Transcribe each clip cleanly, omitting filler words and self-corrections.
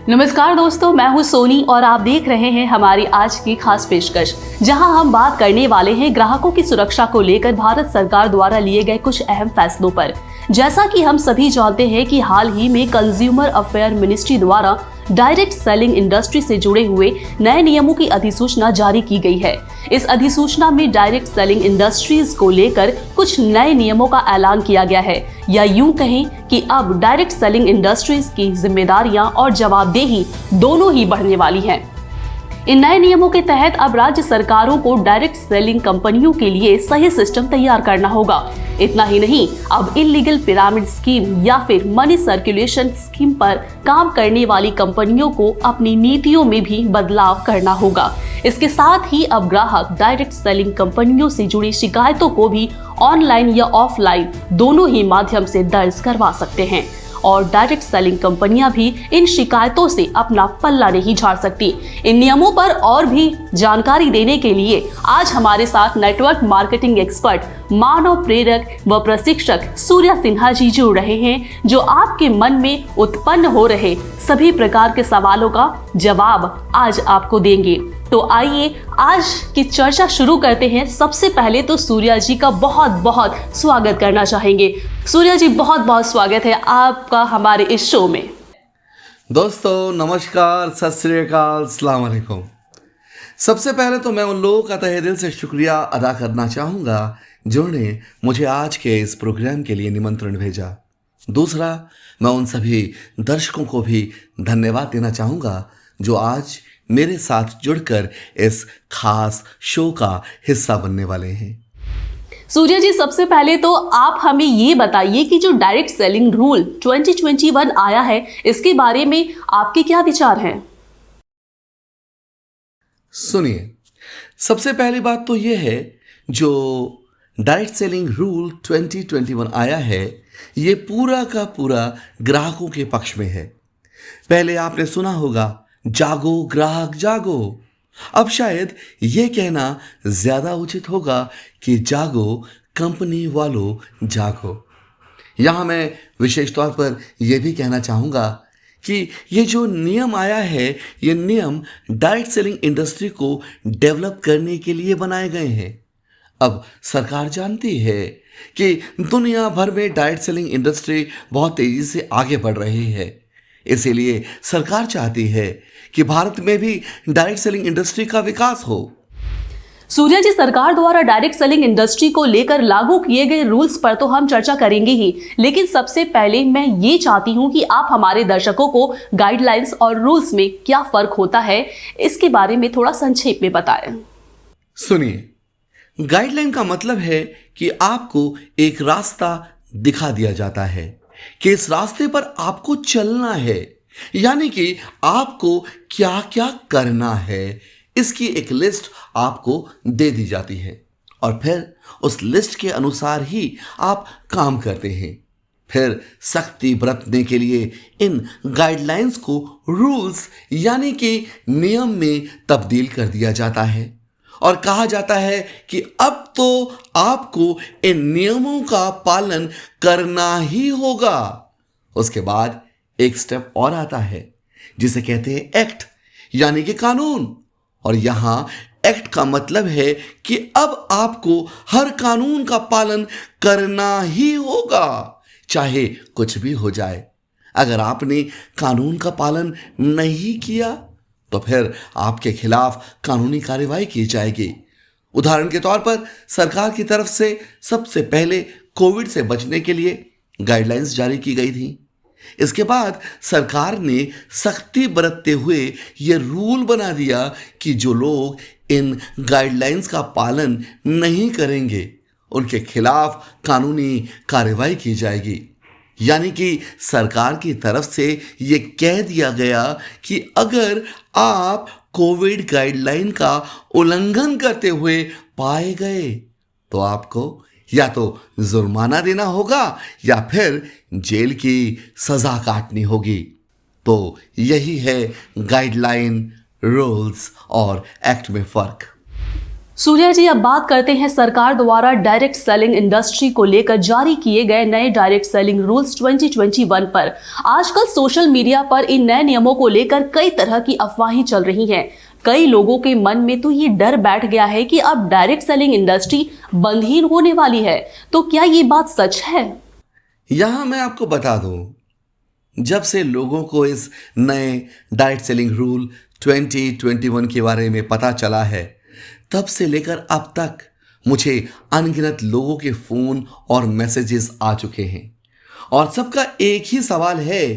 नमस्कार दोस्तों, मैं हूं सोनी और आप देख रहे हैं हमारी आज की खास पेशकश, जहां हम बात करने वाले हैं ग्राहकों की सुरक्षा को लेकर भारत सरकार द्वारा लिए गए कुछ अहम फैसलों पर। जैसा कि हम सभी जानते हैं कि हाल ही में कंज्यूमर अफेयर मिनिस्ट्री द्वारा डायरेक्ट सेलिंग इंडस्ट्री से जुड़े हुए नए नियमों की अधिसूचना जारी की गई है। इस अधिसूचना में डायरेक्ट सेलिंग इंडस्ट्रीज को लेकर कुछ नए नियमों का ऐलान किया गया है, या यूं कहें कि अब डायरेक्ट सेलिंग इंडस्ट्रीज की जिम्मेदारियां और जवाबदेही दोनों ही बढ़ने वाली हैं। इन नए नियमों के तहत अब राज्य सरकारों को डायरेक्ट सेलिंग कंपनियों के लिए सही सिस्टम तैयार करना होगा। इतना ही नहीं, अब इलीगल पिरामिड स्कीम या फिर मनी सर्कुलेशन स्कीम पर काम करने वाली कंपनियों को अपनी नीतियों में भी बदलाव करना होगा। इसके साथ ही अब ग्राहक डायरेक्ट सेलिंग कंपनियों से जुड़ी शिकायतों को भी ऑनलाइन या ऑफलाइन दोनों ही माध्यम से दर्ज करवा सकते हैं और डायरेक्ट सेलिंग कंपनियां भी इन शिकायतों से अपना पल्ला नहीं झाड़ सकती। इन नियमों पर और भी जानकारी देने के लिए आज हमारे साथ नेटवर्क मार्केटिंग एक्सपर्ट, मानव प्रेरक व प्रशिक्षक सूर्या सिन्हा जी जुड़ रहे हैं, जो आपके मन में उत्पन्न हो रहे सभी प्रकार के सवालों का जवाब आज आपको देंगे। तो आइए आज की चर्चा शुरू करते हैं। सबसे पहले तो सूर्या जी का बहुत बहुत स्वागत करना चाहेंगे। सूर्या जी, बहुत बहुत स्वागत है आपका हमारे इस शो में। दोस्तों नमस्कार, सत श्री अकाल, अस्सलाम वालेकुम। सबसे पहले तो मैं उन लोगों का तहे दिल से शुक्रिया अदा करना चाहूँगा जिन्होंने मुझे आज के इस प्रोग्राम के लिए निमंत्रण भेजा। दूसरा, मैं उन सभी दर्शकों को भी धन्यवाद देना चाहूँगा जो आज मेरे साथ जुड़कर इस खास शो का हिस्सा बनने वाले हैं। सूर्या जी, सबसे पहले तो आप हमें ये बताइए कि जो डायरेक्ट सेलिंग रूल 2021 आया है, इसके बारे में आपके क्या विचार हैं? सुनिए, सबसे पहली बात तो यह है, जो डायरेक्ट सेलिंग रूल 2021 आया है, ये पूरा का पूरा ग्राहकों के पक्ष में है। पहले आपने सुना होगा, जागो ग्राहक जागो। अब शायद ये कहना ज्यादा उचित होगा कि जागो कंपनी वालों जागो। यहां मैं विशेष तौर पर यह भी कहना चाहूंगा कि ये जो नियम आया है, ये नियम डायरेक्ट सेलिंग इंडस्ट्री को डेवलप करने के लिए बनाए गए हैं। अब सरकार जानती है कि दुनिया भर में डायरेक्ट सेलिंग इंडस्ट्री बहुत तेजी से आगे बढ़ रही है, इसीलिए सरकार चाहती है कि भारत में भी डायरेक्ट सेलिंग इंडस्ट्री का विकास हो। सूर्या जी, सरकार द्वारा डायरेक्ट सेलिंग इंडस्ट्री को लेकर लागू किए गए रूल्स पर तो हम चर्चा करेंगे ही, लेकिन सबसे पहले मैं ये चाहती हूं कि आप हमारे दर्शकों को गाइडलाइंस और रूल्स में क्या फर्क होता है, इसके बारे में थोड़ा संक्षेप में बताएं। सुनिए, गाइडलाइन का मतलब है कि आपको एक रास्ता दिखा दिया जाता है कि इस रास्ते पर आपको चलना है, यानी कि आपको क्या क्या करना है, इसकी एक लिस्ट आपको दे दी जाती है और फिर उस लिस्ट के अनुसार ही आप काम करते हैं। फिर सख्ती बरतने के लिए इन गाइडलाइंस को रूल्स यानी कि नियम में तब्दील कर दिया जाता है और कहा जाता है कि अब तो आपको इन नियमों का पालन करना ही होगा। उसके बाद एक स्टेप और आता है जिसे कहते हैं एक्ट, यानी कि कानून। और यहां एक्ट का मतलब है कि अब आपको हर कानून का पालन करना ही होगा, चाहे कुछ भी हो जाए। अगर आपने कानून का पालन नहीं किया तो फिर आपके खिलाफ कानूनी कार्रवाई की जाएगी। उदाहरण के तौर पर सरकार की तरफ से सबसे पहले कोविड से बचने के लिए गाइडलाइंस जारी की गई थी। इसके बाद सरकार ने सख्ती बरतते हुए यह रूल बना दिया कि जो लोग इन गाइडलाइंस का पालन नहीं करेंगे उनके खिलाफ कानूनी कार्रवाई की जाएगी। यानी कि सरकार की तरफ से यह कह दिया गया कि अगर आप कोविड गाइडलाइन का उल्लंघन करते हुए पाए गए तो आपको या तो जुर्माना देना होगा या फिर जेल की सजा काटनी होगी। तो यही है गाइडलाइन, रूल्स और एक्ट में फर्क। सूर्या जी, अब बात करते हैं सरकार द्वारा डायरेक्ट सेलिंग इंडस्ट्री को लेकर जारी किए गए नए डायरेक्ट सेलिंग रूल्स 2021 पर। आजकल सोशल मीडिया पर इन नए नियमों को लेकर कई तरह की अफवाहें चल रही हैं। कई लोगों के मन में तो ये डर बैठ गया है कि अब डायरेक्ट सेलिंग इंडस्ट्री बंद ही होने वाली है। तो क्या ये बात सच है? यहां मैं आपको बता दूं, जब से लोगों को इस नए डायरेक्ट सेलिंग रूल 2021 के बारे में पता चला है, तब से लेकर अब तक मुझे अनगिनत लोगों के फोन और मैसेजेस आ चुके हैं और सबका एक ही सवाल है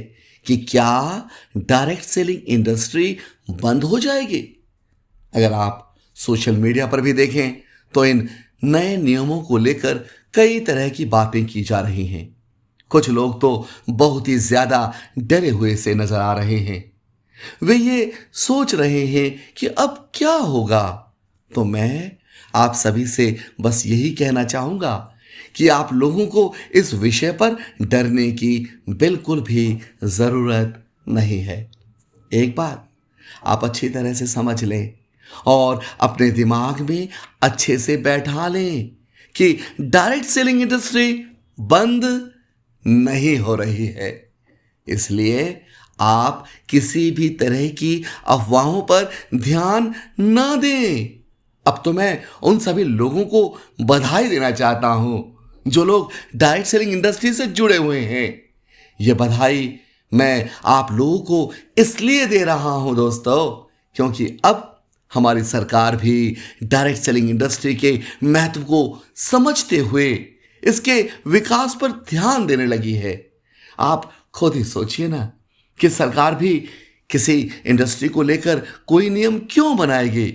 कि क्या डायरेक्ट सेलिंग इंडस्ट्री बंद हो जाएगी। अगर आप सोशल मीडिया पर भी देखें तो इन नए नियमों को लेकर कई तरह की बातें की जा रही हैं। कुछ लोग तो बहुत ही ज्यादा डरे हुए से नजर आ रहे हैं। वे ये सोच रहे हैं कि अब क्या होगा। तो मैं आप सभी से बस यही कहना चाहूंगा कि आप लोगों को इस विषय पर डरने की बिल्कुल भी जरूरत नहीं है। एक बात आप अच्छी तरह से समझ लें और अपने दिमाग में अच्छे से बैठा लें कि डायरेक्ट सेलिंग इंडस्ट्री बंद नहीं हो रही है। इसलिए आप किसी भी तरह की अफवाहों पर ध्यान ना दें। अब तो मैं उन सभी लोगों को बधाई देना चाहता हूं जो लोग डायरेक्ट सेलिंग इंडस्ट्री से जुड़े हुए हैं। यह बधाई मैं आप लोगों को इसलिए दे रहा हूं दोस्तों, क्योंकि अब हमारी सरकार भी डायरेक्ट सेलिंग इंडस्ट्री के महत्व को समझते हुए इसके विकास पर ध्यान देने लगी है। आप खुद ही सोचिए ना कि सरकार भी किसी इंडस्ट्री को लेकर कोई नियम क्यों बनाएगी।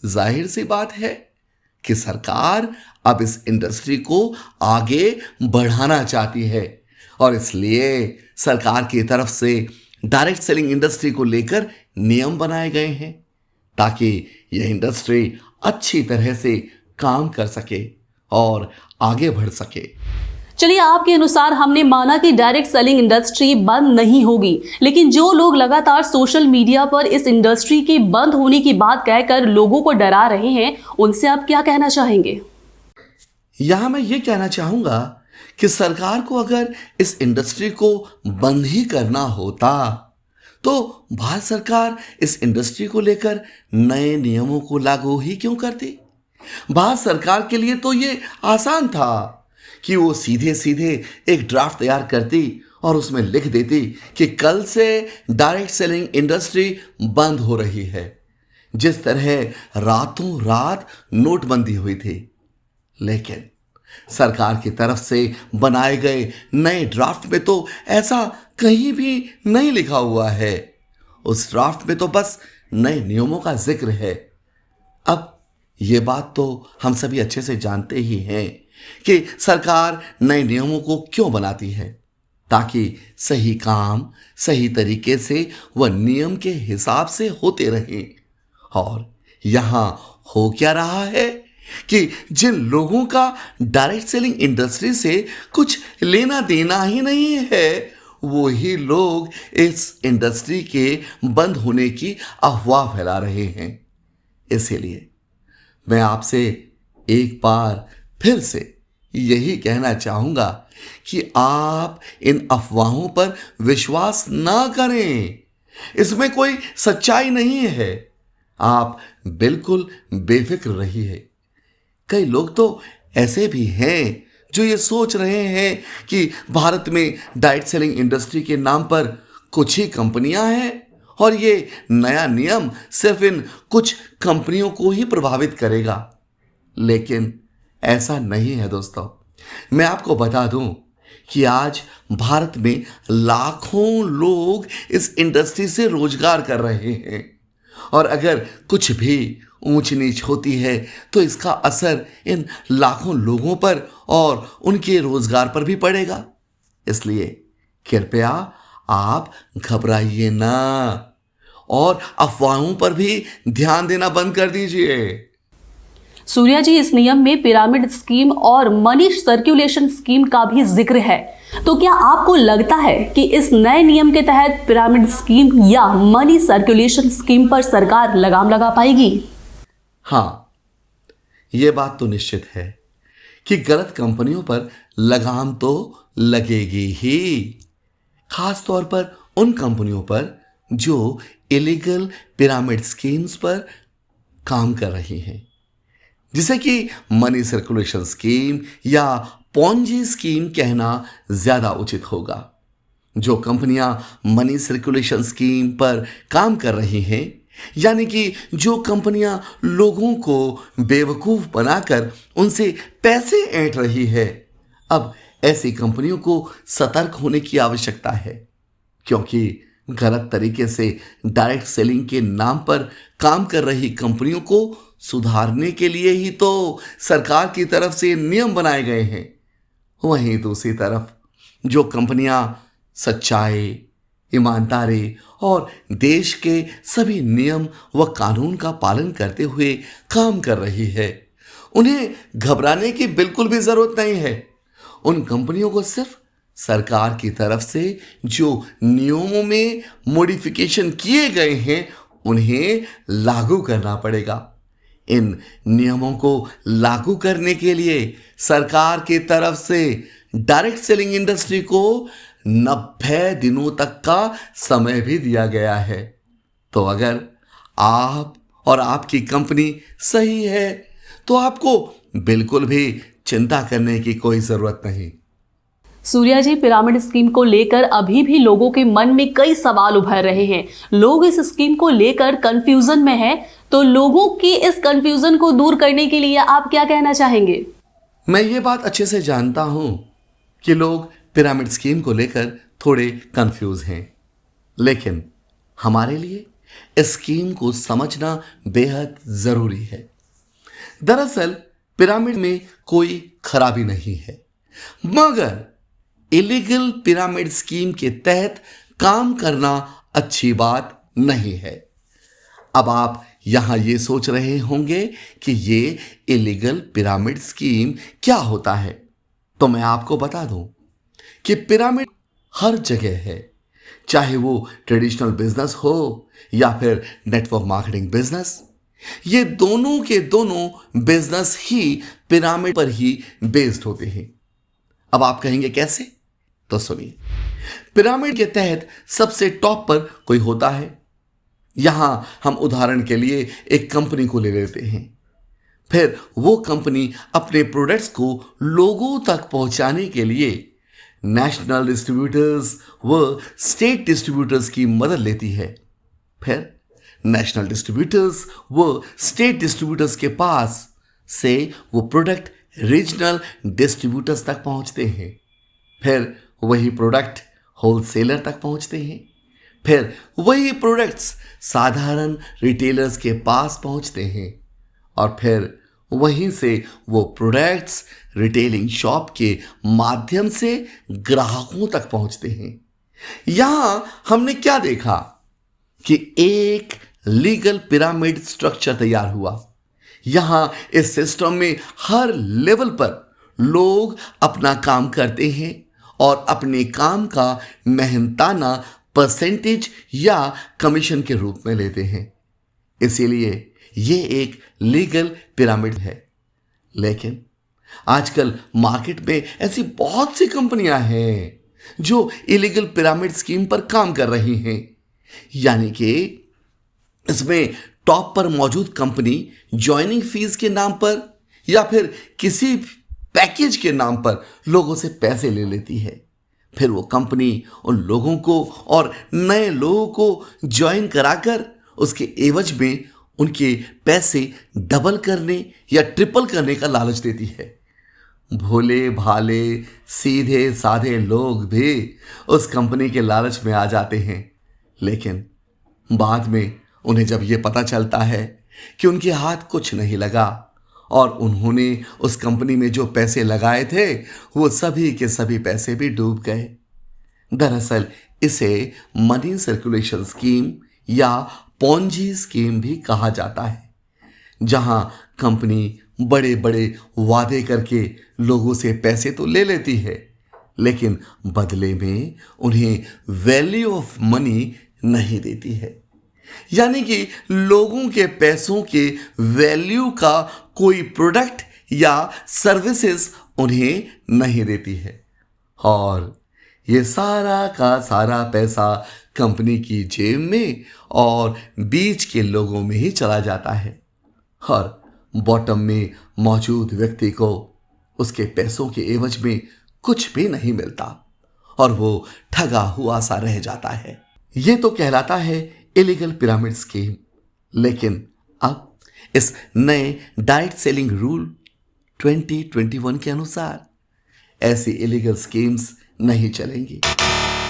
जाहिर सी बात है कि सरकार अब इस इंडस्ट्री को आगे बढ़ाना चाहती है और इसलिए सरकार की तरफ से डायरेक्ट सेलिंग इंडस्ट्री को लेकर नियम बनाए गए हैं ताकि यह इंडस्ट्री अच्छी तरह से काम कर सके और आगे बढ़ सके। चलिए, आपके अनुसार हमने माना कि डायरेक्ट सेलिंग इंडस्ट्री बंद नहीं होगी, लेकिन जो लोग लगातार सोशल मीडिया पर इस इंडस्ट्री के बंद होने की बात कहकर लोगों को डरा रहे हैं, उनसे आप क्या कहना चाहेंगे? यहां मैं ये कहना चाहूंगा कि सरकार को अगर इस इंडस्ट्री को बंद ही करना होता तो भारत सरकार इस इंडस्ट्री को लेकर नए नियमों को लागू ही क्यों करती। भारत सरकार के लिए तो ये आसान था कि वो सीधे सीधे एक ड्राफ्ट तैयार करती और उसमें लिख देती कि कल से डायरेक्ट सेलिंग इंडस्ट्री बंद हो रही है, जिस तरह रातों रात नोटबंदी हुई थी। लेकिन सरकार की तरफ से बनाए गए नए ड्राफ्ट में तो ऐसा कहीं भी नहीं लिखा हुआ है। उस ड्राफ्ट में तो बस नए नियमों का जिक्र है। अब ये बात तो हम सभी अच्छे से जानते ही हैं कि सरकार नए नियमों को क्यों बनाती है, ताकि सही काम सही तरीके से वह नियम के हिसाब से होते रहें। और यहां हो क्या रहा है कि जिन लोगों का डायरेक्ट सेलिंग इंडस्ट्री से कुछ लेना देना ही नहीं है, वो ही लोग इस इंडस्ट्री के बंद होने की अफवाह फैला रहे हैं। इसीलिए मैं आपसे एक बार फिर से यही कहना चाहूंगा कि आप इन अफवाहों पर विश्वास ना करें। इसमें कोई सच्चाई नहीं है। आप बिल्कुल बेफिक्र रहिए। कई लोग तो ऐसे भी हैं जो ये सोच रहे हैं कि भारत में डायरेक्ट सेलिंग इंडस्ट्री के नाम पर कुछ ही कंपनियां हैं और ये नया नियम सिर्फ इन कुछ कंपनियों को ही प्रभावित करेगा। लेकिन ऐसा नहीं है दोस्तों। मैं आपको बता दूं कि आज भारत में लाखों लोग इस इंडस्ट्री से रोजगार कर रहे हैं और अगर कुछ भी ऊंच नीच होती है तो इसका असर इन लाखों लोगों पर और उनके रोजगार पर भी पड़ेगा। इसलिए कृपया आप घबराइए ना और अफवाहों पर भी ध्यान देना बंद कर दीजिए। सूर्या जी, इस नियम में पिरामिड स्कीम और मनी सर्कुलेशन स्कीम का भी जिक्र है, तो क्या आपको लगता है कि इस नए नियम के तहत पिरामिड स्कीम या मनी सर्कुलेशन स्कीम पर सरकार लगाम लगा पाएगी? हाँ, ये बात तो निश्चित है कि गलत कंपनियों पर लगाम तो लगेगी ही, खास तौर पर उन कंपनियों पर जो इलीगल पिरामिड स्कीम्स पर काम कर रही हैं, जिसे कि मनी सर्कुलेशन स्कीम या पॉन्जी स्कीम कहना ज्यादा उचित होगा। जो कंपनियां मनी सर्कुलेशन स्कीम पर काम कर रही हैं, यानी कि जो कंपनियां लोगों को बेवकूफ बनाकर उनसे पैसे ऐंठ रही है, अब ऐसी कंपनियों को सतर्क होने की आवश्यकता है, क्योंकि गलत तरीके से डायरेक्ट सेलिंग के नाम पर काम कर रही कंपनियों को सुधारने के लिए ही तो सरकार की तरफ से नियम बनाए गए हैं। वहीं दूसरी तरफ जो कंपनियां सच्चाई, ईमानदारी और देश के सभी नियम व कानून का पालन करते हुए काम कर रही है, उन्हें घबराने की बिल्कुल भी जरूरत नहीं है। उन कंपनियों को सिर्फ सरकार की तरफ से जो नियमों में मॉडिफिकेशन किए गए हैं उन्हें लागू करना पड़ेगा। इन नियमों को लागू करने के लिए सरकार की तरफ से डायरेक्ट सेलिंग इंडस्ट्री को 90 दिनों तक का समय भी दिया गया है। तो अगर आप और आपकी कंपनी सही है तो आपको बिल्कुल भी चिंता करने की कोई जरूरत नहीं। सूर्या जी, पिरामिड स्कीम को लेकर अभी भी लोगों के मन में कई सवाल उभर रहे हैं। लोग इस स्कीम को लेकर कंफ्यूजन में हैं, तो लोगों की इस कंफ्यूजन को दूर करने के लिए आप क्या कहना चाहेंगे? मैं ये बात अच्छे से जानता हूं कि लोग पिरामिड स्कीम को लेकर थोड़े कंफ्यूज हैं, लेकिन हमारे लिए इस स्कीम को समझना बेहद जरूरी है। दरअसल पिरामिड में कोई खराबी नहीं है, मगर इलीगल पिरामिड स्कीम के तहत काम करना अच्छी बात नहीं है। अब आप यहां ये सोच रहे होंगे कि ये इलीगल पिरामिड स्कीम क्या होता है, तो मैं आपको बता दूं कि पिरामिड हर जगह है, चाहे वो ट्रेडिशनल बिजनेस हो या फिर नेटवर्क मार्केटिंग बिजनेस। ये दोनों के दोनों बिजनेस ही पिरामिड पर ही बेस्ड होते हैं। अब आप कहेंगे कैसे? तो सुनिए, पिरामिड के तहत सबसे टॉप पर कोई होता है। यहां हम उदाहरण के लिए एक कंपनी को ले लेते हैं। फिर वो कंपनी अपने प्रोडक्ट्स को लोगों तक पहुंचाने के लिए नेशनल डिस्ट्रीब्यूटर्स व स्टेट डिस्ट्रीब्यूटर्स की मदद लेती है। फिर नेशनल डिस्ट्रीब्यूटर्स व स्टेट डिस्ट्रीब्यूटर्स के पास से वो प्रोडक्ट रीजनल डिस्ट्रीब्यूटर्स तक पहुंचते हैं। फिर वही प्रोडक्ट होलसेलर तक पहुंचते हैं। फिर वही प्रोडक्ट्स साधारण रिटेलर्स के पास पहुंचते हैं और फिर वहीं से वो प्रोडक्ट्स रिटेलिंग शॉप के माध्यम से ग्राहकों तक पहुंचते हैं। यहां हमने क्या देखा कि एक लीगल पिरामिड स्ट्रक्चर तैयार हुआ। यहां इस सिस्टम में हर लेवल पर लोग अपना काम करते हैं और अपने काम का मेहनताना परसेंटेज या कमीशन के रूप में लेते हैं। इसीलिए ये एक लीगल पिरामिड है। लेकिन आजकल मार्केट में ऐसी बहुत सी कंपनियां हैं जो इलीगल पिरामिड स्कीम पर काम कर रही हैं, यानी कि इसमें टॉप पर मौजूद कंपनी ज्वाइनिंग फीस के नाम पर या फिर किसी पैकेज के नाम पर लोगों से पैसे ले लेती है। फिर वो कंपनी उन लोगों को और नए लोगों को ज्वाइन कराकर उसके एवज में उनके पैसे डबल करने या ट्रिपल करने का लालच देती है। भोले भाले सीधे साधे लोग भी उस कंपनी के लालच में आ जाते हैं, लेकिन बाद में उन्हें जब ये पता चलता है कि उनके हाथ कुछ नहीं लगा और उन्होंने उस कंपनी में जो पैसे लगाए थे वो सभी के सभी पैसे भी डूब गए। दरअसल इसे मनी सर्कुलेशन स्कीम या पॉन्जी स्कीम भी कहा जाता है, जहां कंपनी बड़े बड़े वादे करके लोगों से पैसे तो ले लेती है, लेकिन बदले में उन्हें वैल्यू ऑफ मनी नहीं देती है। यानी कि लोगों के पैसों के वैल्यू का कोई प्रोडक्ट या सर्विसेज उन्हें नहीं देती है, और ये सारा का सारा पैसा कंपनी की जेब में और बीच के लोगों में ही चला जाता है, और बॉटम में मौजूद व्यक्ति को उसके पैसों के एवज में कुछ भी नहीं मिलता और वो ठगा हुआ सा रह जाता है। ये तो कहलाता है इलीगल पिरामिड स्कीम। लेकिन अब इस नए डायरेक्ट सेलिंग रूल 2021 के अनुसार ऐसी इलीगल स्कीम्स नहीं चलेंगी।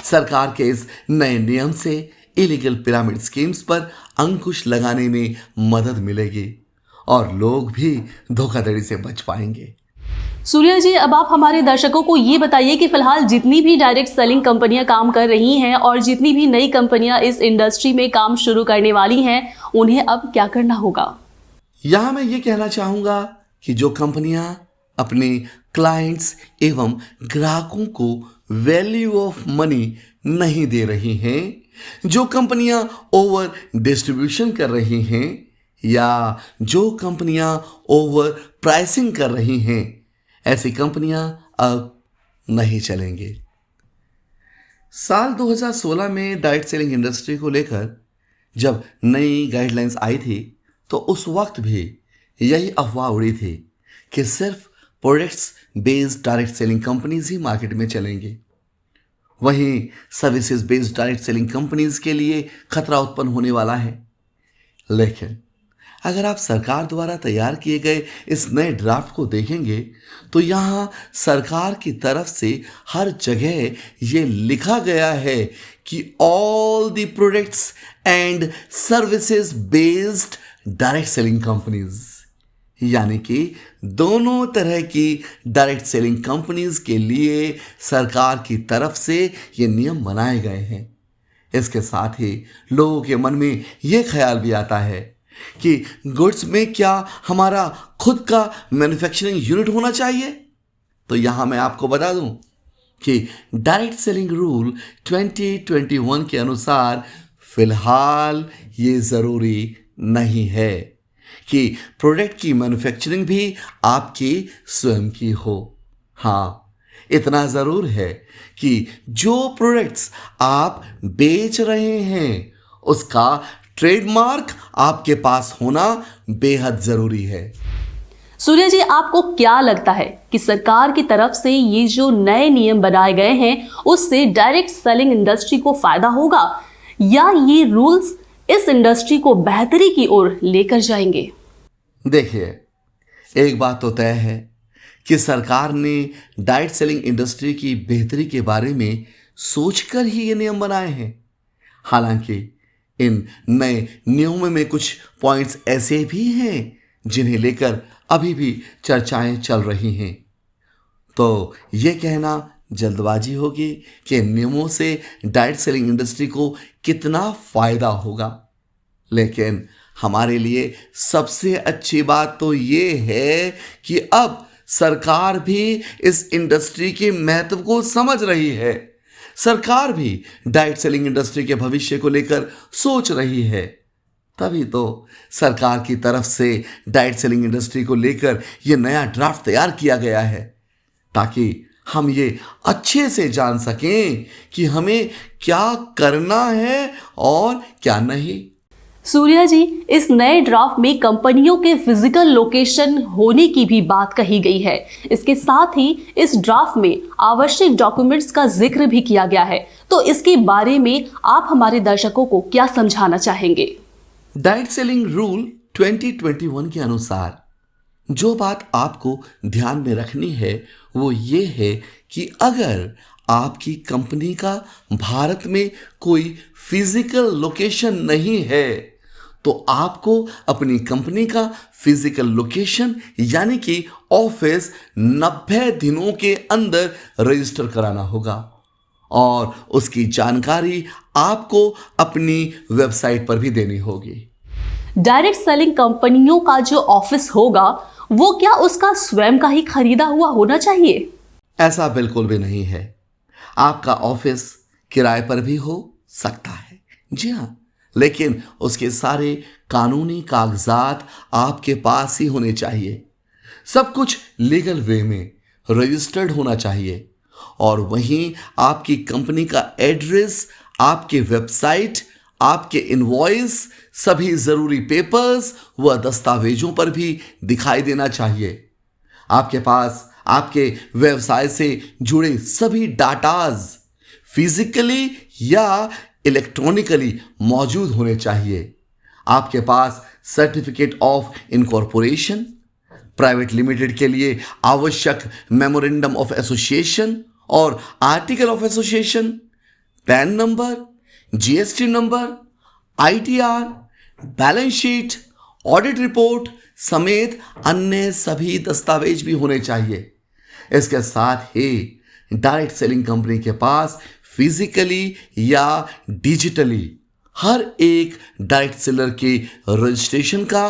सरकार के इस नए नियम से इलीगल पिरामिड स्कीम्स पर अंकुश लगाने में मदद मिलेगी और लोग भी धोखाधड़ी से बच पाएंगे। सूर्या जी, अब आप हमारे दर्शकों को ये बताइए कि फिलहाल जितनी भी डायरेक्ट सेलिंग कंपनियां काम कर रही हैं और जितनी भी नई कंपनियां इस इंडस्ट्री में काम शुरू करने वाली हैं, उन्हें अब क्या करना होगा? यहां मैं ये कहना चाहूंगा कि जो कंपनियां अपने क्लाइंट्स एवं ग्राहकों को वैल्यू ऑफ मनी नहीं दे रही हैं, जो कंपनियां ओवर डिस्ट्रीब्यूशन कर रही हैं या जो कंपनियां ओवर प्राइसिंग कर रही हैं, ऐसी कंपनियां अब नहीं चलेंगी। साल 2016 में डायरेक्ट सेलिंग इंडस्ट्री को लेकर जब नई गाइडलाइंस आई थी तो उस वक्त भी यही अफवाह उड़ी थी कि सिर्फ products based direct selling companies ही मार्केट में चलेंगी। वहीं services based direct selling companies के लिए खतरा उत्पन्न होने वाला है। लेकिन अगर आप सरकार द्वारा तैयार किए गए इस नए ड्राफ्ट को देखेंगे तो यहाँ सरकार की तरफ से हर जगह ये लिखा गया है कि all the products and services based direct selling companies, यानी कि दोनों तरह की डायरेक्ट सेलिंग कंपनीज के लिए सरकार की तरफ से ये नियम बनाए गए हैं। इसके साथ ही लोगों के मन में ये ख्याल भी आता है कि गुड्स में क्या हमारा खुद का मैन्युफैक्चरिंग यूनिट होना चाहिए। तो यहां मैं आपको बता दूं कि डायरेक्ट सेलिंग रूल 2021 के अनुसार फिलहाल ये जरूरी नहीं है कि प्रोडक्ट की मैन्युफैक्चरिंग भी आपकी स्वयं की हो। हाँ, इतना जरूर है कि जो प्रोडक्ट्स आप बेच रहे हैं उसका ट्रेडमार्क आपके पास होना बेहद जरूरी है। सूर्या जी, आपको क्या लगता है कि सरकार की तरफ से ये जो नए नियम बनाए गए हैं उससे डायरेक्ट सेलिंग इंडस्ट्री को फायदा होगा या ये रूल्स इस इंडस्ट्री को बेहतरी की ओर लेकर जाएंगे? देखिए, एक बात तो तय है कि सरकार ने डायरेक्ट सेलिंग इंडस्ट्री की बेहतरी के बारे में सोचकर ही ये नियम बनाए हैं। हालांकि इन नए नियमों में कुछ पॉइंट्स ऐसे भी हैं जिन्हें लेकर अभी भी चर्चाएं चल रही हैं। तो ये कहना जल्दबाजी होगी कि इन नियमों से डायरेक्ट सेलिंग इंडस्ट्री को कितना फायदा होगा। लेकिन हमारे लिए सबसे अच्छी बात तो ये है कि अब सरकार भी इस इंडस्ट्री के महत्व को समझ रही है। सरकार भी डायरेक्ट सेलिंग इंडस्ट्री के भविष्य को लेकर सोच रही है। तभी तो सरकार की तरफ से डायरेक्ट सेलिंग इंडस्ट्री को लेकर यह नया ड्राफ्ट तैयार किया गया है, ताकि हम ये अच्छे से जान सकें कि हमें क्या करना है और क्या नहीं। सूर्या जी, इस नए ड्राफ्ट में कंपनियों के फिजिकल लोकेशन होने की भी बात कही गई है। इसके साथ ही इस ड्राफ्ट में आवश्यक डॉक्यूमेंट्स का जिक्र भी किया गया है। तो इसके बारे में आप हमारे दर्शकों को क्या समझाना चाहेंगे? डायरेक्ट सेलिंग रूल 2021 के अनुसार जो बात आपको ध्यान में रखनी है वो ये है कि अगर आपकी कंपनी का भारत में कोई फिजिकल लोकेशन नहीं है तो आपको अपनी कंपनी का फिजिकल लोकेशन यानी कि ऑफिस 90 दिनों के अंदर रजिस्टर कराना होगा और उसकी जानकारी आपको अपनी वेबसाइट पर भी देनी होगी। डायरेक्ट सेलिंग कंपनियों का जो ऑफिस होगा वो क्या उसका स्वयं का ही खरीदा हुआ होना चाहिए? ऐसा बिल्कुल भी नहीं है। आपका ऑफिस किराए पर भी हो सकता है। जी हाँ, लेकिन उसके सारे कानूनी कागजात आपके पास ही होने चाहिए। सब कुछ लीगल वे में रजिस्टर्ड होना चाहिए और वहीं आपकी कंपनी का एड्रेस, आपके वेबसाइट, आपके इनवॉइस, सभी जरूरी पेपर्स व दस्तावेजों पर भी दिखाई देना चाहिए। आपके पास आपके व्यवसाय से जुड़े सभी डाटाज फिजिकली या इलेक्ट्रॉनिकली मौजूद होने चाहिए। आपके पास certificate of incorporation, private limited के लिए आवश्यक मेमोरेंडम ऑफ एसोसिएशन और article of association, PAN number, GST number, ITR, balance sheet, audit report समेत अन्य सभी दस्तावेज भी होने चाहिए। इसके साथ ही डायरेक्ट सेलिंग कंपनी के पास फिजिकली या डिजिटली हर एक डायरेक्ट सेलर के रजिस्ट्रेशन का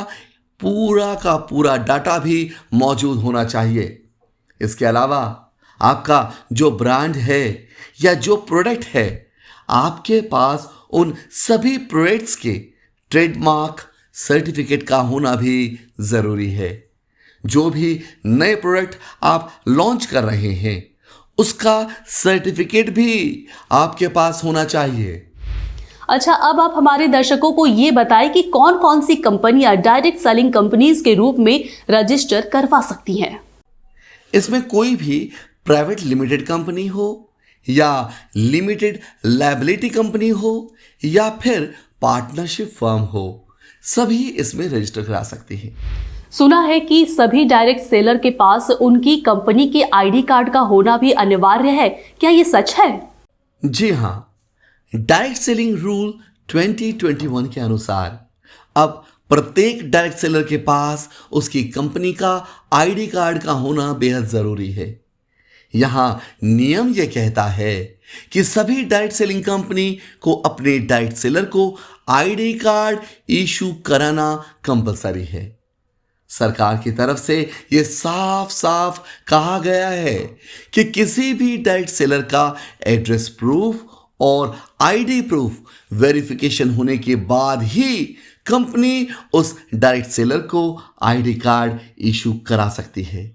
पूरा डाटा भी मौजूद होना चाहिए। इसके अलावा आपका जो ब्रांड है या जो प्रोडक्ट है, आपके पास उन सभी प्रोडक्ट्स के ट्रेडमार्क सर्टिफिकेट का होना भी जरूरी है। जो भी नए प्रोडक्ट आप लॉन्च कर रहे हैं उसका सर्टिफिकेट भी आपके पास होना चाहिए। अच्छा, अब आप हमारे दर्शकों को ये बताएं कि कौन कौन सी कंपनियां डायरेक्ट सेलिंग कंपनीज के रूप में रजिस्टर करवा सकती हैं। इसमें कोई भी प्राइवेट लिमिटेड कंपनी हो या लिमिटेड लायबिलिटी कंपनी हो या फिर पार्टनरशिप फर्म हो, सभी इसमें रजिस्टर करा सकती हैं। सुना है कि सभी डायरेक्ट सेलर के पास उनकी कंपनी के आईडी कार्ड का होना भी अनिवार्य है, क्या ये सच है? जी हाँ, डायरेक्ट सेलिंग रूल 2021 के अनुसार अब प्रत्येक डायरेक्ट सेलर के पास उसकी कंपनी का आईडी कार्ड का होना बेहद जरूरी है। यहां नियम यह कहता है कि सभी डायरेक्ट सेलिंग कंपनी को अपने डायरेक्ट सेलर को आईडी कार्ड इशू कराना कंपलसरी है। सरकार की तरफ से यह साफ साफ कहा गया है कि किसी भी डायरेक्ट सेलर का एड्रेस प्रूफ और आईडी प्रूफ वेरिफिकेशन होने के बाद ही कंपनी उस डायरेक्ट सेलर को आईडी कार्ड इशू करा सकती है।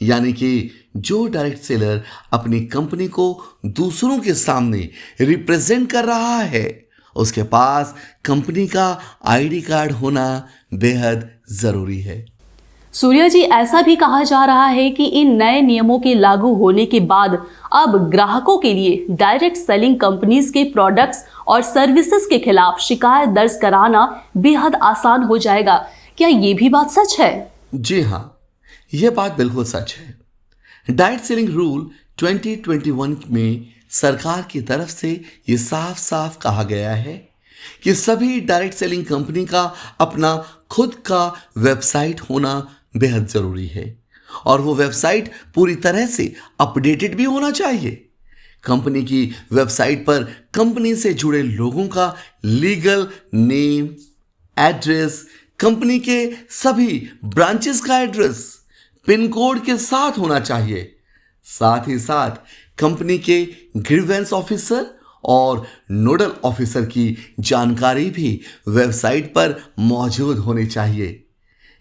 यानी कि जो डायरेक्ट सेलर अपनी कंपनी को दूसरों के सामने रिप्रेजेंट कर रहा है, उसके पास कंपनी का आईडी कार्ड होना बेहद जरूरी है। सूर्या जी, ऐसा भी कहा जा रहा है कि इन नए नियमों के लागू होने के बाद अब ग्राहकों के लिए डायरेक्ट सेलिंग कंपनीज के प्रोडक्ट्स और सर्विसेज के खिलाफ शिकायत दर्ज कराना बेहद आसान हो जाएगा। क्या ये भी बात सच है? जी हाँ, यह बात बिल्कुल सच है। डायरेक्ट सेलिंग रूल 2021 में सरकार की तरफ से यह साफ साफ कहा गया है कि सभी डायरेक्ट सेलिंग कंपनी का अपना खुद का वेबसाइट होना बेहद जरूरी है और वो वेबसाइट पूरी तरह से अपडेटेड भी होना चाहिए। कंपनी की वेबसाइट पर कंपनी से जुड़े लोगों का लीगल नेम, एड्रेस, कंपनी के सभी ब्रांचेस का एड्रेस पिन कोड के साथ होना चाहिए। साथ ही साथ कंपनी के ग्रीवेंस ऑफिसर और नोडल ऑफिसर की जानकारी भी वेबसाइट पर मौजूद होनी चाहिए।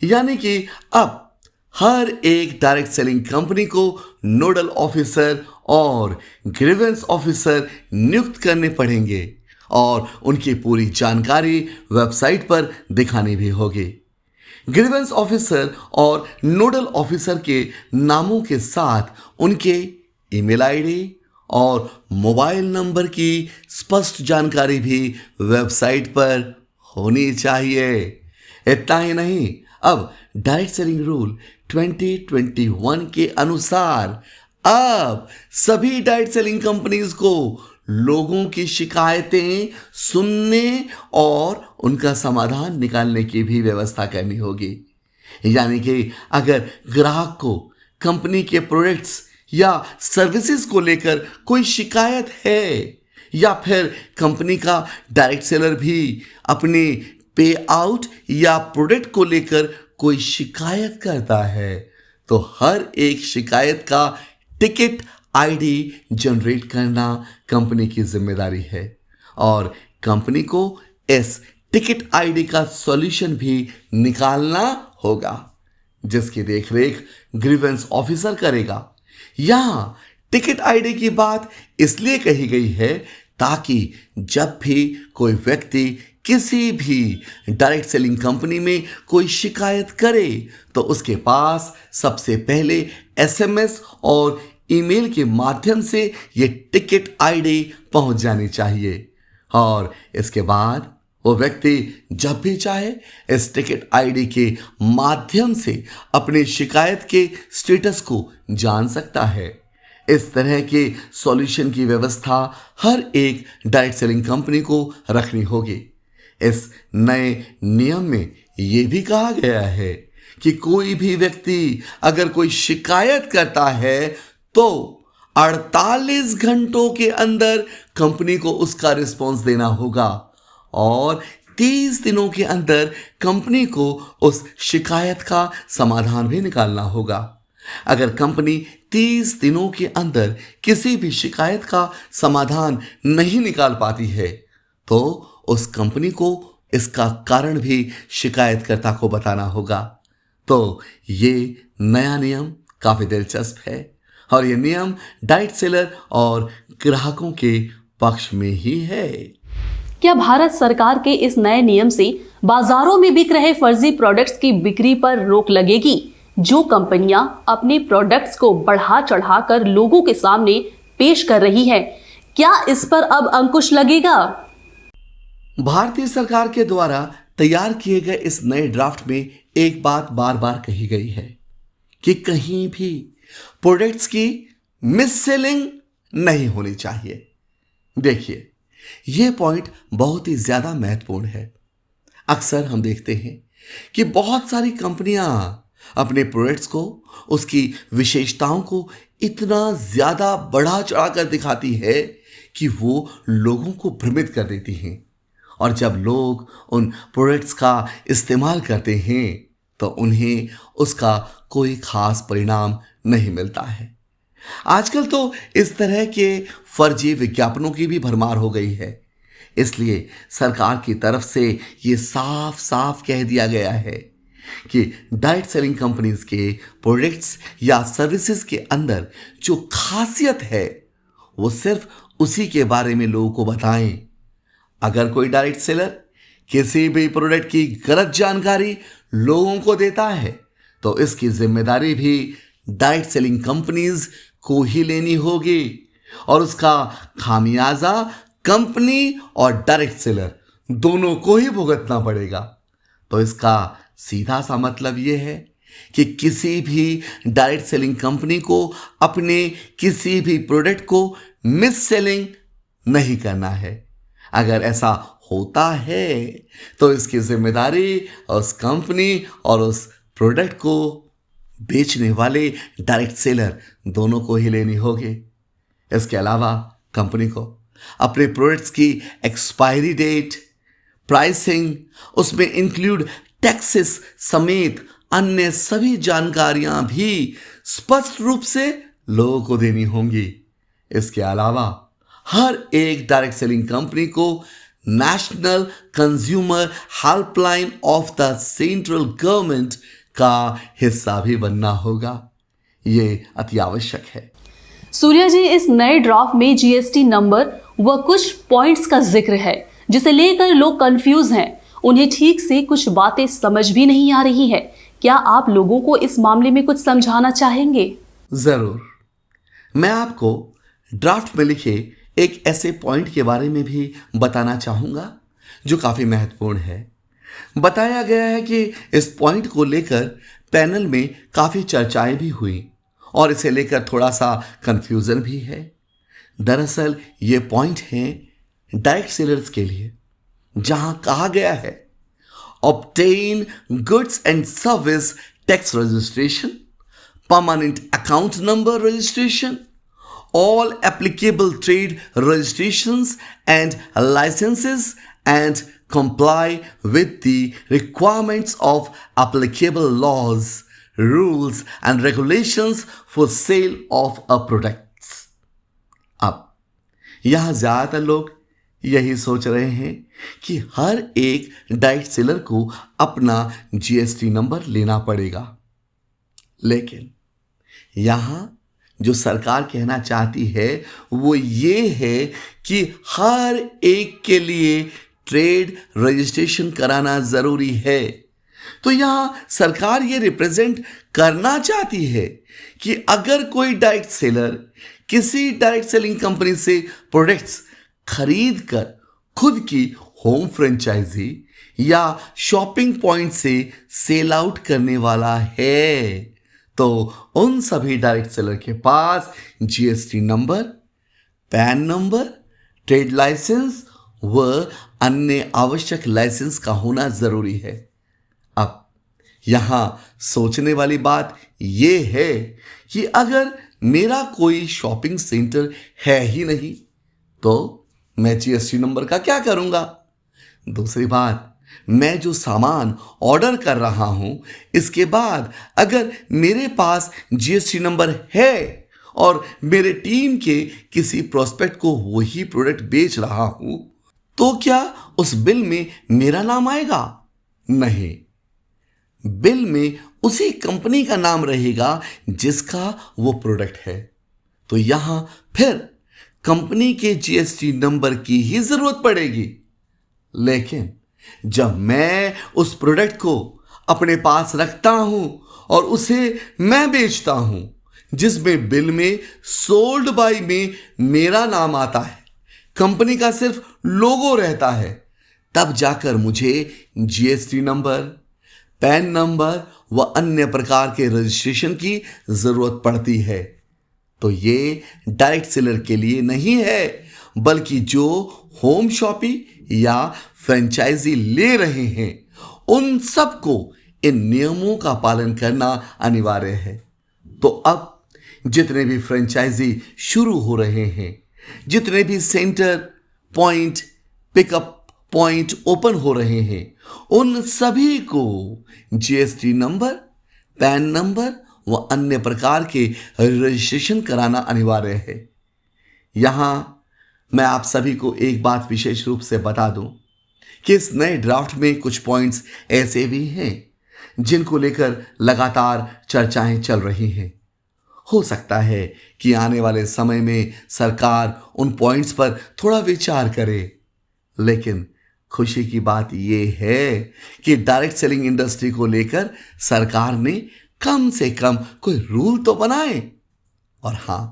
यानी कि अब हर एक डायरेक्ट सेलिंग कंपनी को नोडल ऑफिसर और ग्रीवेंस ऑफिसर नियुक्त करने पड़ेंगे और उनकी पूरी जानकारी वेबसाइट पर दिखानी भी होगी। ग्रीवेंस ऑफिसर और नोडल ऑफिसर के नामों के साथ उनके ईमेल आईडी और मोबाइल नंबर की स्पष्ट जानकारी भी वेबसाइट पर होनी चाहिए। इतना ही नहीं, अब डायरेक्ट सेलिंग रूल 2021 के अनुसार अब सभी डायरेक्ट सेलिंग कंपनीज को लोगों की शिकायतें सुनने और उनका समाधान निकालने की भी व्यवस्था करनी होगी। यानी कि अगर ग्राहक को कंपनी के प्रोडक्ट्स या सर्विसेज को लेकर कोई शिकायत है या फिर कंपनी का डायरेक्ट सेलर भी अपने पे आउट या प्रोडक्ट को लेकर कोई शिकायत करता है, तो हर एक शिकायत का टिकट आईडी जनरेट करना कंपनी की जिम्मेदारी है और कंपनी को इस टिकट आईडी का सॉल्यूशन भी निकालना होगा, जिसकी देखरेख ग्रीवेंस ऑफिसर करेगा। यहां टिकट आईडी की बात इसलिए कही गई है ताकि जब भी कोई व्यक्ति किसी भी डायरेक्ट सेलिंग कंपनी में कोई शिकायत करे तो उसके पास सबसे पहले एसएमएस और ईमेल के माध्यम से ये टिकट आईडी पहुंच जानी चाहिए, और इसके बाद वो व्यक्ति जब भी चाहे इस टिकट आईडी के माध्यम से अपनी शिकायत के स्टेटस को जान सकता है। इस तरह के सॉल्यूशन की व्यवस्था हर एक डायरेक्ट सेलिंग कंपनी को रखनी होगी। इस नए नियम में यह भी कहा गया है कि कोई भी व्यक्ति अगर कोई शिकायत करता है तो 48 घंटों के अंदर कंपनी को उसका रिस्पॉन्स देना होगा और 30 दिनों के अंदर कंपनी को उस शिकायत का समाधान भी निकालना होगा। अगर कंपनी 30 दिनों के अंदर किसी भी शिकायत का समाधान नहीं निकाल पाती है तो उस कंपनी को इसका कारण भी शिकायतकर्ता को बताना होगा। तो ये नया नियम काफी दिलचस्प है और ये नियम डायरेक्ट सेलर और ग्राहकों के पक्ष में ही है। क्या भारत सरकार के इस नए नियम से बाजारों में बिक रहे फर्जी प्रोडक्ट्स की बिक्री पर रोक लगेगी? जो कंपनियां अपने प्रोडक्ट्स को बढ़ा चढ़ाकर लोगों के सामने पेश कर रही है, क्या इस पर अब अंकुश लगेगा? भारतीय सरकार के द्वारा तैयार किए गए इस नए ड्राफ्ट में एक बात बार बार कही गई है कि कहीं भी प्रोडक्ट्स की मिस सेलिंग नहीं होनी चाहिए। देखिए, यह पॉइंट बहुत ही ज्यादा महत्वपूर्ण है। अक्सर हम देखते हैं कि बहुत सारी कंपनियां अपने प्रोडक्ट्स को, उसकी विशेषताओं को इतना ज्यादा बढ़ा चढ़ाकर दिखाती है कि वो लोगों को भ्रमित कर देती हैं, और जब लोग उन प्रोडक्ट्स का इस्तेमाल करते हैं तो उन्हें उसका कोई खास परिणाम नहीं मिलता है। आजकल तो इस तरह के फर्जी विज्ञापनों की भी भरमार हो गई है, इसलिए सरकार की तरफ से ये साफ साफ कह दिया गया है कि डायरेक्ट सेलिंग कंपनीज के प्रोडक्ट्स या सर्विसेज के अंदर जो खासियत है वो सिर्फ उसी के बारे में लोगों को बताएं। अगर कोई डायरेक्ट सेलर किसी भी प्रोडक्ट की गलत जानकारी लोगों को देता है तो इसकी जिम्मेदारी भी डायरेक्ट सेलिंग कंपनीज को ही लेनी होगी और उसका खामियाजा कंपनी और डायरेक्ट सेलर दोनों को ही भुगतना पड़ेगा। तो इसका सीधा सा मतलब यह है कि किसी भी डायरेक्ट सेलिंग कंपनी को अपने किसी भी प्रोडक्ट को मिस सेलिंग नहीं करना है। अगर ऐसा होता है तो इसकी जिम्मेदारी उस कंपनी और उस प्रोडक्ट को बेचने वाले डायरेक्ट सेलर दोनों को ही लेनी होगी। इसके अलावा कंपनी को अपने प्रोडक्ट्स की एक्सपायरी डेट, प्राइसिंग, उसमें इंक्लूड टैक्सेस समेत अन्य सभी जानकारियां भी स्पष्ट रूप से लोगों को देनी होंगी। इसके अलावा हर एक डायरेक्ट सेलिंग कंपनी को national consumer helpline of the central government का हिस्सा भी बनना होगा। ये अति आवश्यक है। सूर्या जी, इस नए ड्राफ्ट में जीएसटी नंबर व कुछ पॉइंट्स का जिक्र है जिसे लेकर लोग कंफ्यूज हैं। उन्हें ठीक से कुछ बातें समझ भी नहीं आ रही है। क्या आप लोगों को इस मामले में कुछ समझाना चाहेंगे? जरूर। मैं आपको ड्राफ्ट में लिखे एक ऐसे पॉइंट के बारे में भी बताना चाहूंगा जो काफी महत्वपूर्ण है। बताया गया है कि इस पॉइंट को लेकर पैनल में काफी चर्चाएं भी हुई और इसे लेकर थोड़ा सा कंफ्यूजन भी है। दरअसल ये पॉइंट है डायरेक्ट सेलर्स के लिए, जहां कहा गया है obtain goods and service tax registration, permanent account number registration, all applicable trade registrations and licenses, and comply with the requirements of applicable laws, rules and regulations for sale of a products। अब यहां ज्यादातर लोग यही सोच रहे हैं कि हर एक डाइट सेलर को अपना जीएसटी नंबर लेना पड़ेगा। लेकिन यहां जो सरकार कहना चाहती है वो ये है कि हर एक के लिए ट्रेड रजिस्ट्रेशन कराना जरूरी है। तो यहां सरकार ये रिप्रेजेंट करना चाहती है कि अगर कोई डाइट सेलर किसी डाइट सेलिंग कंपनी से प्रोडक्ट्स खरीद कर खुद की होम फ्रेंचाइजी या शॉपिंग पॉइंट से सेल आउट करने वाला है तो उन सभी डाइट सेलर के पास GST number, PAN number, trade licence व अन्य आवश्यक लाइसेंस का होना जरूरी है। अब यहां सोचने वाली बात यह है कि अगर मेरा कोई शॉपिंग सेंटर है ही नहीं तो मैं जीएसटी नंबर का क्या करूंगा। दूसरी बात, मैं जो सामान ऑर्डर कर रहा हूं इसके बाद अगर मेरे पास जीएसटी नंबर है और मेरे टीम के किसी प्रोस्पेक्ट को वही प्रोडक्ट बेच रहा हूं तो क्या उस बिल में मेरा नाम आएगा? नहीं, बिल में उसी कंपनी का नाम रहेगा जिसका वो प्रोडक्ट है। तो यहां फिर कंपनी के जीएसटी नंबर की ही जरूरत पड़ेगी। लेकिन जब मैं उस प्रोडक्ट को अपने पास रखता हूं और उसे मैं बेचता हूं जिसमें बिल में सोल्ड बाय में मेरा नाम आता है, कंपनी का सिर्फ लोगो रहता है, तब जाकर मुझे जीएसटी नंबर, पैन नंबर व अन्य प्रकार के रजिस्ट्रेशन की जरूरत पड़ती है। तो ये डायरेक्ट सेलर के लिए नहीं है बल्कि जो होम शॉपिंग या फ्रेंचाइजी ले रहे हैं उन सबको इन नियमों का पालन करना अनिवार्य है। तो अब जितने भी फ्रेंचाइजी शुरू हो रहे हैं, जितने भी centre point, pickup point open हो रहे हैं, उन सभी को जीएसटी नंबर, पैन नंबर व अन्य प्रकार के रजिस्ट्रेशन कराना अनिवार्य है। यहां मैं आप सभी को एक बात विशेष रूप से बता दूं कि इस नए ड्राफ्ट में कुछ पॉइंट्स ऐसे भी हैं जिनको लेकर लगातार चर्चाएं चल रही हैं। हो सकता है कि आने वाले समय में सरकार उन पॉइंट्स पर थोड़ा विचार करे, लेकिन खुशी की बात यह है कि डायरेक्ट सेलिंग इंडस्ट्री को लेकर सरकार ने कम से कम कोई रूल तो बनाए। और हां,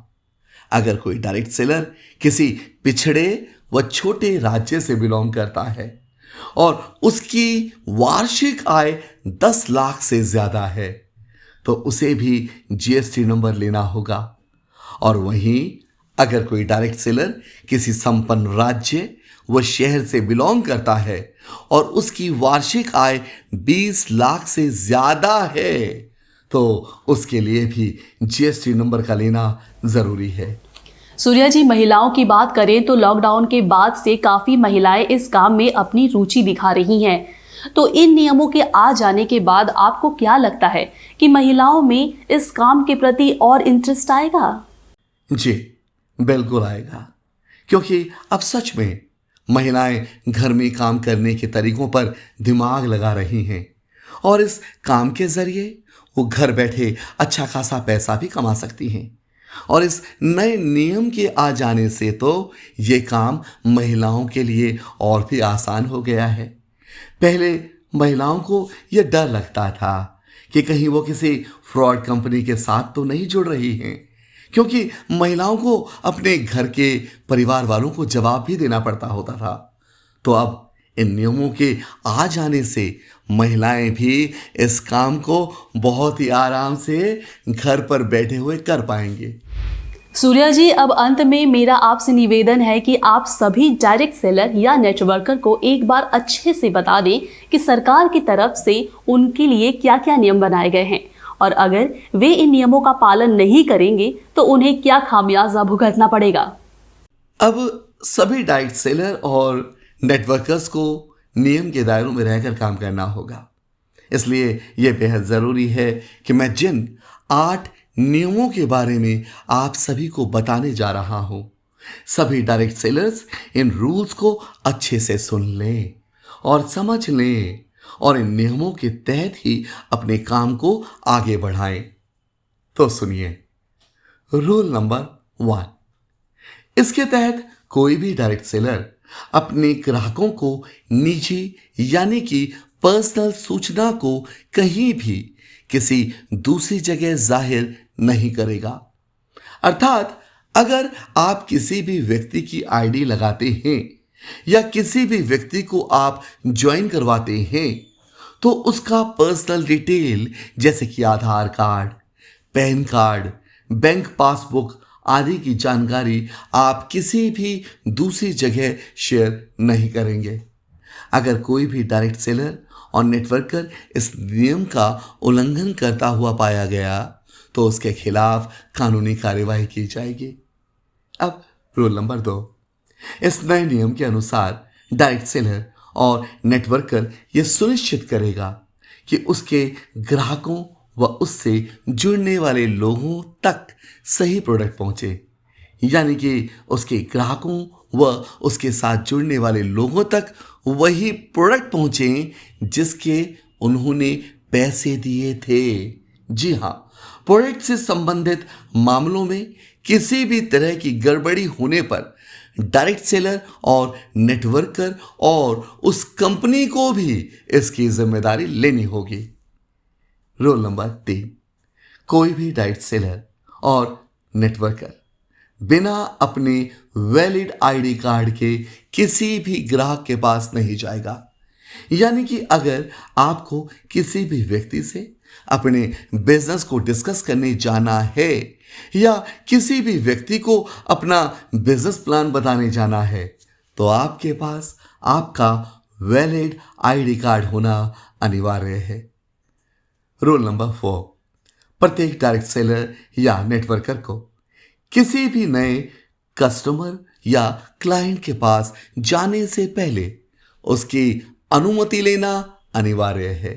अगर कोई डायरेक्ट सेलर किसी पिछड़े व छोटे राज्य से बिलोंग करता है और उसकी वार्षिक आय 10 लाख से ज्यादा है तो उसे भी जीएसटी नंबर लेना होगा। और वहीं अगर कोई डायरेक्ट सेलर किसी संपन्न राज्य व शहर से बिलोंग करता है और उसकी वार्षिक आय 20 लाख से ज्यादा है तो उसके लिए भी जीएसटी नंबर का लेना जरूरी है। सूर्या जी, महिलाओं की बात करें तो लॉकडाउन के बाद से काफी महिलाएं इस काम में अपनी रुचि दिखा रही हैं। तो इन नियमों के आ जाने के बाद आपको क्या लगता है कि महिलाओं में इस काम के प्रति और इंटरेस्ट आएगा? जी बिल्कुल आएगा, क्योंकि अब सच में महिलाएं घर में काम करने के तरीकों पर दिमाग लगा रही हैं और इस काम के जरिए वो घर बैठे अच्छा खासा पैसा भी कमा सकती हैं। और इस नए नियम के आ जाने से तो ये काम महिलाओं के लिए और भी आसान हो गया है। पहले महिलाओं को यह डर लगता था कि कहीं वो किसी फ्रॉड कंपनी के साथ तो नहीं जुड़ रही हैं, क्योंकि महिलाओं को अपने घर के परिवार वालों को जवाब भी देना पड़ता होता था। तो अब इन नियमों के आ जाने से महिलाएं भी इस काम को बहुत ही आराम से घर पर बैठे हुए कर पाएंगे। सूर्या जी, अब अंत में मेरा आपसे निवेदन है कि आप सभी डायरेक्ट सेलर या नेटवर्कर को एक बार अच्छे से बता दें कि सरकार की तरफ से उनके लिए क्या क्या नियम बनाए गए हैं और अगर वे इन नियमों का पालन नहीं करेंगे तो उन्हें क्या खामियाजा भुगतना पड़ेगा। अब सभी डायरेक्ट सेलर और नेटवर्कर्स को नियम के दायरों में रहकर काम करना होगा। इसलिए यह बेहद ज़रूरी है कि मैं जिन 8 नियमों के बारे में आप सभी को बताने जा रहा हूं, सभी डायरेक्ट सेलर्स इन रूल्स को अच्छे से सुन लें और समझ लें और इन नियमों के तहत ही अपने काम को आगे बढ़ाएं। तो सुनिए, रूल नंबर 1। इसके तहत कोई भी डायरेक्ट सेलर अपने ग्राहकों को निजी यानी कि पर्सनल सूचना को कहीं भी किसी दूसरी जगह जाहिर नहीं करेगा। अर्थात अगर आप किसी भी व्यक्ति की आईडी लगाते हैं या किसी भी व्यक्ति को आप ज्वाइन करवाते हैं तो उसका पर्सनल डिटेल जैसे कि Aadhaar card, PAN card, bank passbook आदि की जानकारी आप किसी भी दूसरी जगह शेयर नहीं करेंगे। अगर कोई भी डायरेक्ट सेलर और नेटवर्कर इस नियम का उल्लंघन करता हुआ पाया गया तो उसके खिलाफ कानूनी कार्यवाही की जाएगी। अब रूल नंबर 2। इस नए नियम के अनुसार डायरेक्ट सेलर और नेटवर्कर यह सुनिश्चित करेगा कि उसके ग्राहकों व उससे जुड़ने वाले लोगों तक सही प्रोडक्ट पहुंचे, यानी कि उसके ग्राहकों व उसके साथ जुड़ने वाले लोगों तक वही प्रोडक्ट पहुंचे जिसके उन्होंने पैसे दिए थे। जी हाँ, प्रोडक्ट से संबंधित मामलों में किसी भी तरह की गड़बड़ी होने पर डायरेक्ट सेलर और नेटवर्कर और उस कंपनी को भी इसकी जिम्मेदारी लेनी होगी। Rule number 3। कोई भी डायरेक्ट सेलर और नेटवर्कर बिना अपने वैलिड आईडी कार्ड के किसी भी ग्राहक के पास नहीं जाएगा। यानी कि अगर आपको किसी भी व्यक्ति से अपने बिजनेस को डिस्कस करने जाना है या किसी भी व्यक्ति को अपना बिजनेस प्लान बताने जाना है तो आपके पास आपका वैलिड आईडी कार्ड होना अनिवार्य है। Rule number 4। प्रत्येक डायरेक्ट सेलर या नेटवर्कर को किसी भी नए कस्टमर या क्लाइंट के पास जाने से पहले उसकी अनुमति लेना अनिवार्य है।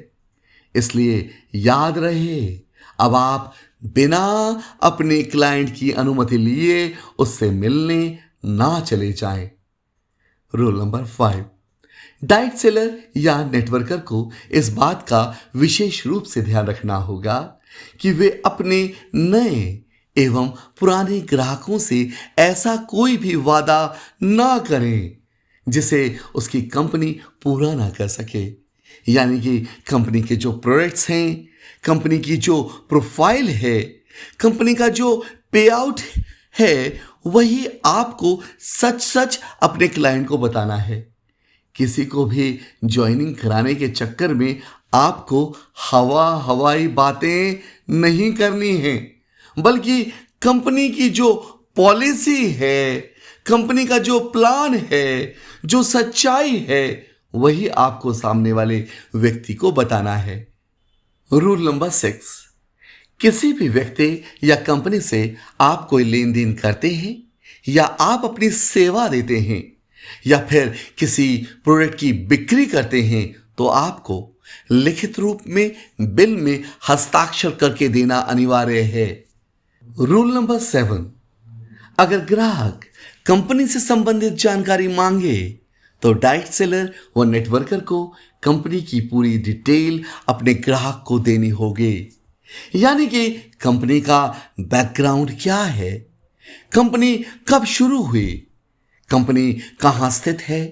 इसलिए याद रहे, अब आप बिना अपने क्लाइंट की अनुमति लिए उससे मिलने ना चले जाएं। Rule number 5। डायरेक्ट सेलर या नेटवर्कर को इस बात का विशेष रूप से ध्यान रखना होगा कि वे अपने नए एवं पुराने ग्राहकों से ऐसा कोई भी वादा ना करें जिसे उसकी कंपनी पूरा ना कर सके। यानी कि कंपनी के जो प्रोडक्ट्स हैं, कंपनी की जो प्रोफाइल है, कंपनी का जो पे आउट है, वही आपको सच सच अपने क्लाइंट को बताना है। किसी को भी ज्वाइनिंग कराने के चक्कर में आपको हवाई बातें नहीं करनी है, बल्कि कंपनी की जो पॉलिसी है, कंपनी का जो प्लान है, जो सच्चाई है, वही आपको सामने वाले व्यक्ति को बताना है। Rule number 6। किसी भी व्यक्ति या कंपनी से आप कोई लेन देन करते हैं या आप अपनी सेवा देते हैं या फिर किसी प्रोडक्ट की बिक्री करते हैं तो आपको लिखित रूप में बिल में हस्ताक्षर करके देना अनिवार्य है। Rule number 7। अगर ग्राहक कंपनी से संबंधित जानकारी मांगे तो डायरेक्ट सेलर व नेटवर्कर को कंपनी की पूरी डिटेल अपने ग्राहक को देनी होगी। यानी कि कंपनी का बैकग्राउंड क्या है, कंपनी कब शुरू हुई, कंपनी कहाँ स्थित है,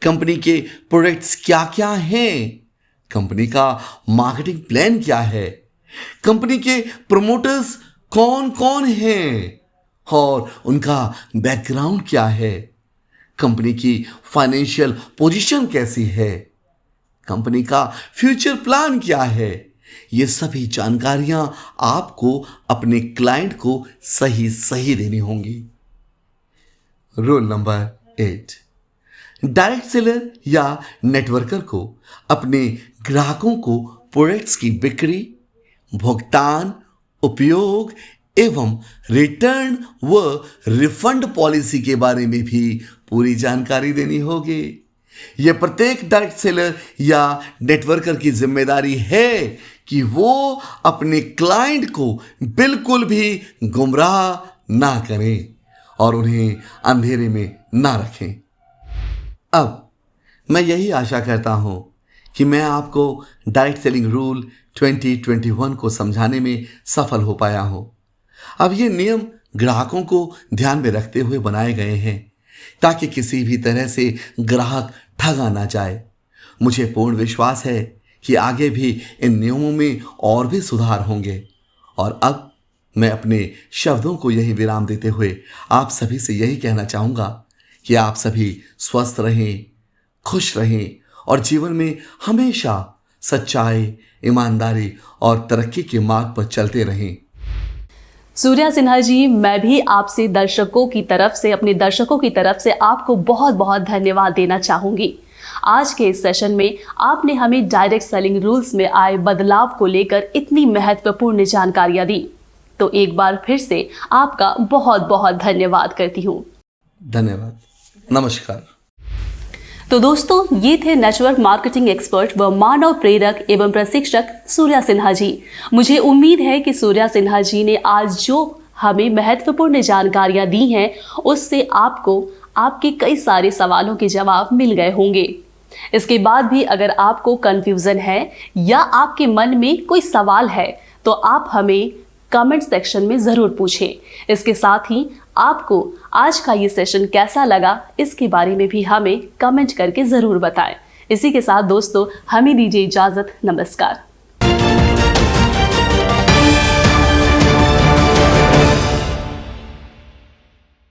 कंपनी के प्रोडक्ट्स क्या क्या हैं, कंपनी का मार्केटिंग प्लान क्या है, कंपनी के प्रमोटर्स कौन कौन हैं और उनका बैकग्राउंड क्या है, कंपनी की फाइनेंशियल पोजीशन कैसी है, कंपनी का फ्यूचर प्लान क्या है। ये सभी जानकारियां आपको अपने क्लाइंट को सही देनी होंगी। Rule number 8। डायरेक्ट सेलर या नेटवर्कर को अपने ग्राहकों को प्रोडक्ट्स की बिक्री, भुगतान, उपयोग एवं रिटर्न व रिफंड पॉलिसी के बारे में भी पूरी जानकारी देनी होगी। यह प्रत्येक डायरेक्ट सेलर या नेटवर्कर की जिम्मेदारी है कि वो अपने क्लाइंट को बिल्कुल भी गुमराह ना करें और उन्हें अंधेरे में ना रखें। अब मैं यही आशा करता हूं कि मैं आपको डायरेक्ट सेलिंग रूल 2021 को समझाने में सफल हो पाया हूं। अब ये नियम ग्राहकों को ध्यान में रखते हुए बनाए गए हैं ताकि किसी भी तरह से ग्राहक ठगा ना जाए। मुझे पूर्ण विश्वास है कि आगे भी इन नियमों में और भी सुधार होंगे। और अब मैं अपने शब्दों को यही विराम देते हुए आप सभी से यही कहना चाहूँगा कि आप सभी स्वस्थ रहें, खुश रहें और जीवन में हमेशा सच्चाई, ईमानदारी और तरक्की के मार्ग पर चलते रहें। सूर्या सिन्हा जी, मैं भी आपसे अपने दर्शकों की तरफ से आपको बहुत बहुत धन्यवाद देना चाहूंगी। आज के इस सेशन में आपने हमें डायरेक्ट सेलिंग रूल्स में आए बदलाव को लेकर इतनी महत्वपूर्ण जानकारियां दी, तो एक बार फिर से आपका बहुत बहुत धन्यवाद करती हूँ। धन्यवाद, नमस्कार। तो दोस्तों, ये थे नेटवर्क मार्केटिंग एक्सपर्ट व मानव प्रेरक एवं प्रशिक्षक सूर्या सिन्हा जी। मुझे उम्मीद है कि सूर्या सिन्हा जी ने आज जो हमें महत्वपूर्ण जानकारियां दी हैं, उससे आपको आपके कई सारे सवालों के जवाब मिल गए होंगे। इसके बाद भी अगर आपको कंफ्यूजन है या आपके मन में कोई सवाल है तो आप हमें कमेंट सेक्शन में ज़रूर पूछें। इसके साथ ही आपको आज का ये सेशन कैसा लगा, इसके बारे में भी हमें कमेंट करके ज़रूर बताएं। इसी के साथ दोस्तों, हमें दीजिए इजाज़त। नमस्कार।